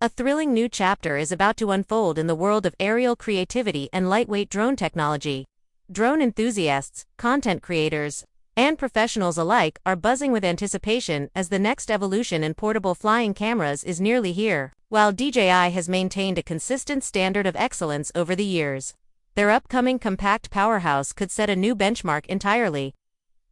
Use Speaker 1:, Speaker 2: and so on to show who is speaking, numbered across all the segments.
Speaker 1: A thrilling new chapter is about to unfold in the world of aerial creativity and lightweight drone technology. Drone enthusiasts, content creators, and professionals alike are buzzing with anticipation as the next evolution in portable flying cameras is nearly here. While DJI has maintained a consistent standard of excellence over the years, their upcoming compact powerhouse could set a new benchmark entirely.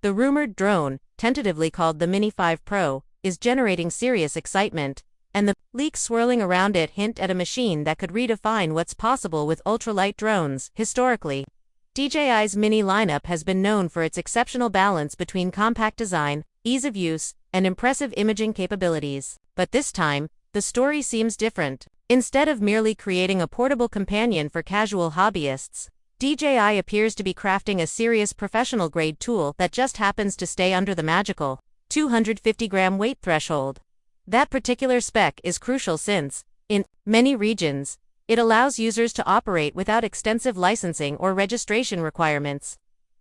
Speaker 1: The rumored drone, tentatively called the Mini 5 Pro, is generating serious excitement, and the leaks swirling around it hint at a machine that could redefine what's possible with ultralight drones. Historically, DJI's Mini lineup has been known for its exceptional balance between compact design, ease of use, and impressive imaging capabilities. But this time, the story seems different. Instead of merely creating a portable companion for casual hobbyists, DJI appears to be crafting a serious professional-grade tool that just happens to stay under the magical 250-gram weight threshold. That particular spec is crucial since, in many regions, it allows users to operate without extensive licensing or registration requirements,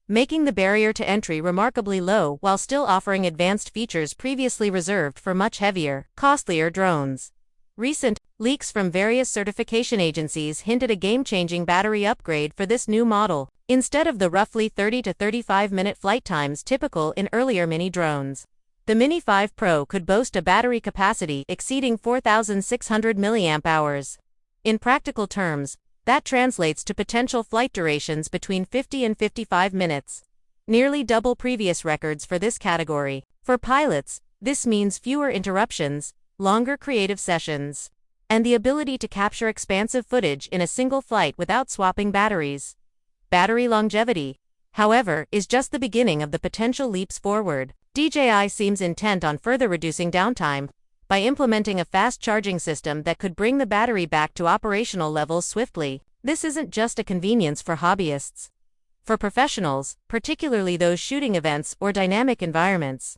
Speaker 1: making the barrier to entry remarkably low while still offering advanced features previously reserved for much heavier, costlier drones. Recent leaks from various certification agencies hinted a game-changing battery upgrade for this new model, instead of the roughly 30 to 35-minute flight times typical in earlier Mini drones. The Mini 5 Pro could boast a battery capacity exceeding 4,600 mAh. In practical terms, that translates to potential flight durations between 50 and 55 minutes, nearly double previous records for this category. For pilots, this means fewer interruptions, longer creative sessions, and the ability to capture expansive footage in a single flight without swapping batteries. Battery longevity, however, is just the beginning of the potential leaps forward. DJI seems intent on further reducing downtime by implementing a fast charging system that could bring the battery back to operational levels swiftly. This isn't just a convenience for hobbyists. For professionals, particularly those shooting events or dynamic environments,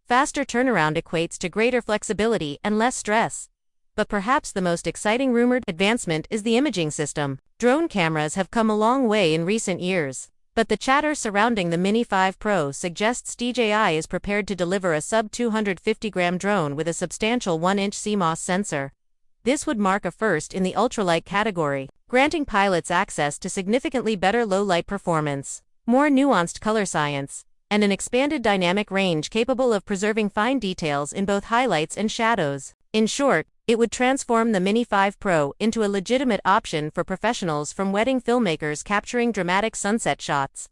Speaker 1: faster turnaround equates to greater flexibility and less stress. But perhaps the most exciting rumored advancement is the imaging system. Drone cameras have come a long way in recent years, but the chatter surrounding the Mini 5 Pro suggests DJI is prepared to deliver a sub-250-gram drone with a substantial 1-inch CMOS sensor. This would mark a first in the ultralight category, granting pilots access to significantly better low-light performance, more nuanced color science, and an expanded dynamic range capable of preserving fine details in both highlights and shadows. In short, it would transform the Mini 5 Pro into a legitimate option for professionals, from wedding filmmakers capturing dramatic sunset shots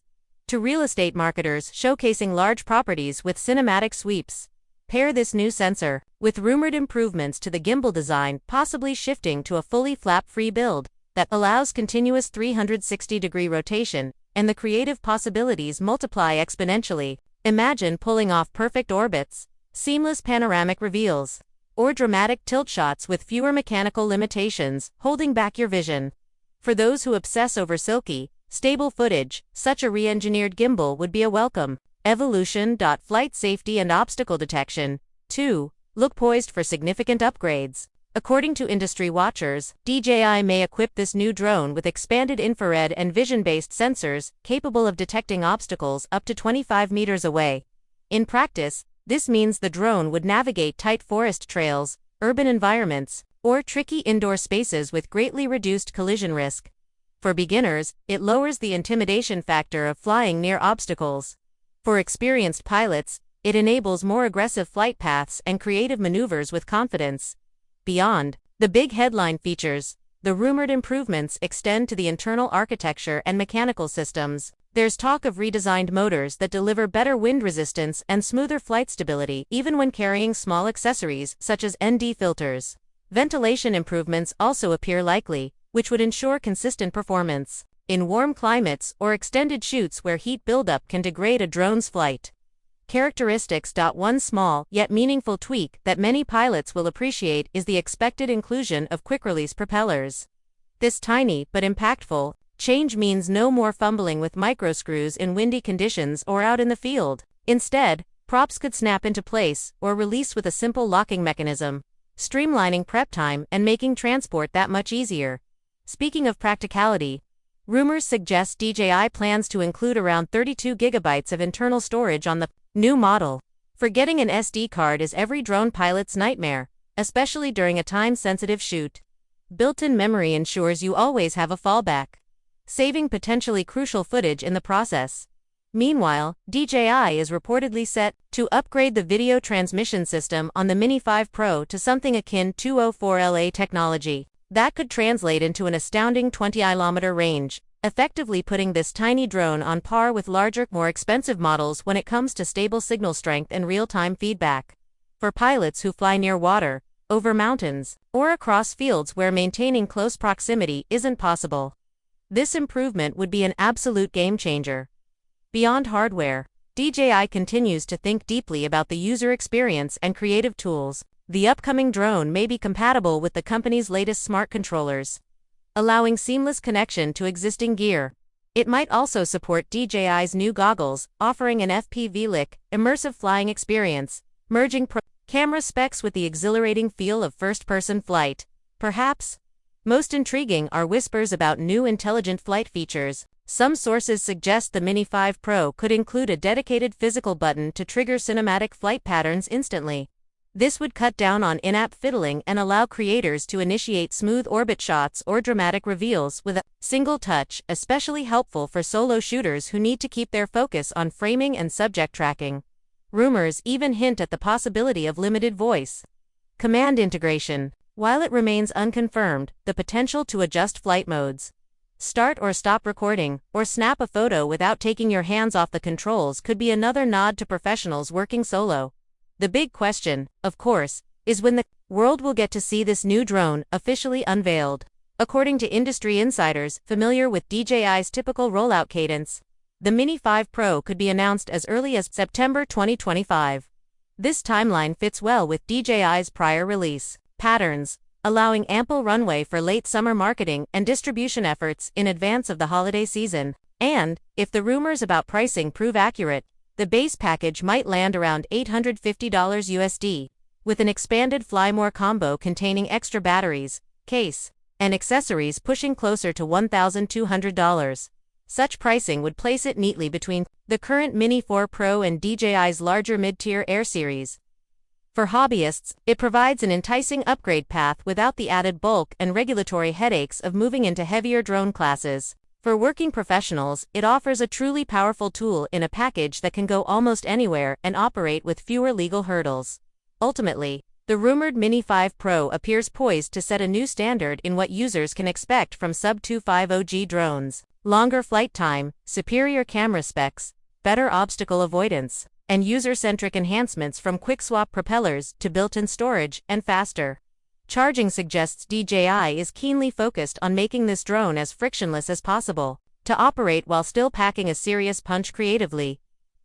Speaker 1: to real estate marketers showcasing large properties with cinematic sweeps. Pair this new sensor with rumored improvements to the gimbal design, possibly shifting to a fully flap-free build that allows continuous 360-degree rotation, and the creative possibilities multiply exponentially. Imagine pulling off perfect orbits, seamless panoramic reveals, or dramatic tilt shots with fewer mechanical limitations holding back your vision. For those who obsess over silky, stable footage, such a re-engineered gimbal would be a welcome evolution. Flight safety and obstacle detection, too, look poised for significant upgrades. According to industry watchers, DJI may equip this new drone with expanded infrared and vision-based sensors capable of detecting obstacles up to 25 meters away. In practice, this means the drone would navigate tight forest trails, urban environments, or tricky indoor spaces with greatly reduced collision risk. For beginners, it lowers the intimidation factor of flying near obstacles. For experienced pilots, it enables more aggressive flight paths and creative maneuvers with confidence. Beyond the big headline features, the rumored improvements extend to the internal architecture and mechanical systems. There's talk of redesigned motors that deliver better wind resistance and smoother flight stability even when carrying small accessories such as ND filters. Ventilation improvements also appear likely, which would ensure consistent performance in warm climates or extended shoots where heat buildup can degrade a drone's flight characteristics. One small yet meaningful tweak that many pilots will appreciate is the expected inclusion of quick-release propellers. This tiny but impactful change means no more fumbling with microscrews in windy conditions or out in the field. Instead, props could snap into place or release with a simple locking mechanism, streamlining prep time and making transport that much easier. Speaking of practicality, rumors suggest DJI plans to include around 32 gigabytes of internal storage on the new model. Forgetting an SD card is every drone pilot's nightmare, especially during a time-sensitive shoot. Built-in memory ensures you always have a fallback, saving potentially crucial footage in the process. Meanwhile, DJI is reportedly set to upgrade the video transmission system on the Mini 5 Pro to something akin to 204LA technology. That could translate into an astounding 20-kilometer range, effectively putting this tiny drone on par with larger, more expensive models when it comes to stable signal strength and real-time feedback. For pilots who fly near water, over mountains, or across fields where maintaining close proximity isn't possible, this improvement would be an absolute game-changer. Beyond hardware, DJI continues to think deeply about the user experience and creative tools. The upcoming drone may be compatible with the company's latest smart controllers, allowing seamless connection to existing gear. It might also support DJI's new goggles, offering an FPV-like, immersive flying experience, merging camera specs with the exhilarating feel of first-person flight. Perhaps most intriguing are whispers about new intelligent flight features. Some sources suggest the Mini 5 Pro could include a dedicated physical button to trigger cinematic flight patterns instantly. This would cut down on in-app fiddling and allow creators to initiate smooth orbit shots or dramatic reveals with a single touch, especially helpful for solo shooters who need to keep their focus on framing and subject tracking. Rumors even hint at the possibility of limited voice command integration. While it remains unconfirmed, the potential to adjust flight modes, start or stop recording, or snap a photo without taking your hands off the controls could be another nod to professionals working solo. The big question, of course, is when the world will get to see this new drone officially unveiled. According to industry insiders familiar with DJI's typical rollout cadence, the Mini 5 Pro could be announced as early as September 2025. This timeline fits well with DJI's prior release patterns, allowing ample runway for late summer marketing and distribution efforts in advance of the holiday season. And, if the rumors about pricing prove accurate, the base package might land around $850 USD, with an expanded Fly More combo containing extra batteries, case, and accessories pushing closer to $1,200. Such pricing would place it neatly between the current Mini 4 Pro and DJI's larger mid-tier Air series. For hobbyists, it provides an enticing upgrade path without the added bulk and regulatory headaches of moving into heavier drone classes. For working professionals, it offers a truly powerful tool in a package that can go almost anywhere and operate with fewer legal hurdles. Ultimately, the rumored Mini 5 Pro appears poised to set a new standard in what users can expect from sub-250G drones. Longer flight time, superior camera specs, better obstacle avoidance, and user-centric enhancements from quick-swap propellers to built-in storage and faster charging suggests DJI is keenly focused on making this drone as frictionless as possible to operate while still packing a serious punch creatively.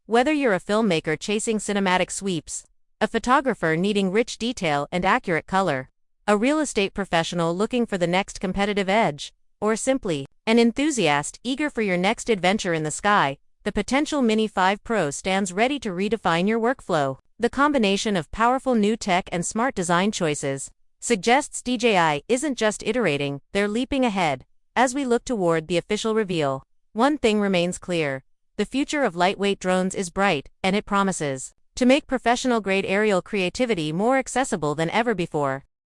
Speaker 1: Whether you're a filmmaker chasing cinematic sweeps, a photographer needing rich detail and accurate color, a real estate professional looking for the next competitive edge, or simply an enthusiast eager for your next adventure in the sky, the potential Mini 5 Pro stands ready to redefine your workflow. The combination of powerful new tech and smart design choices suggests DJI isn't just iterating, they're leaping ahead. As we look toward the official reveal, one thing remains clear: the future of lightweight drones is bright, and it promises to make professional-grade aerial creativity more accessible than ever before.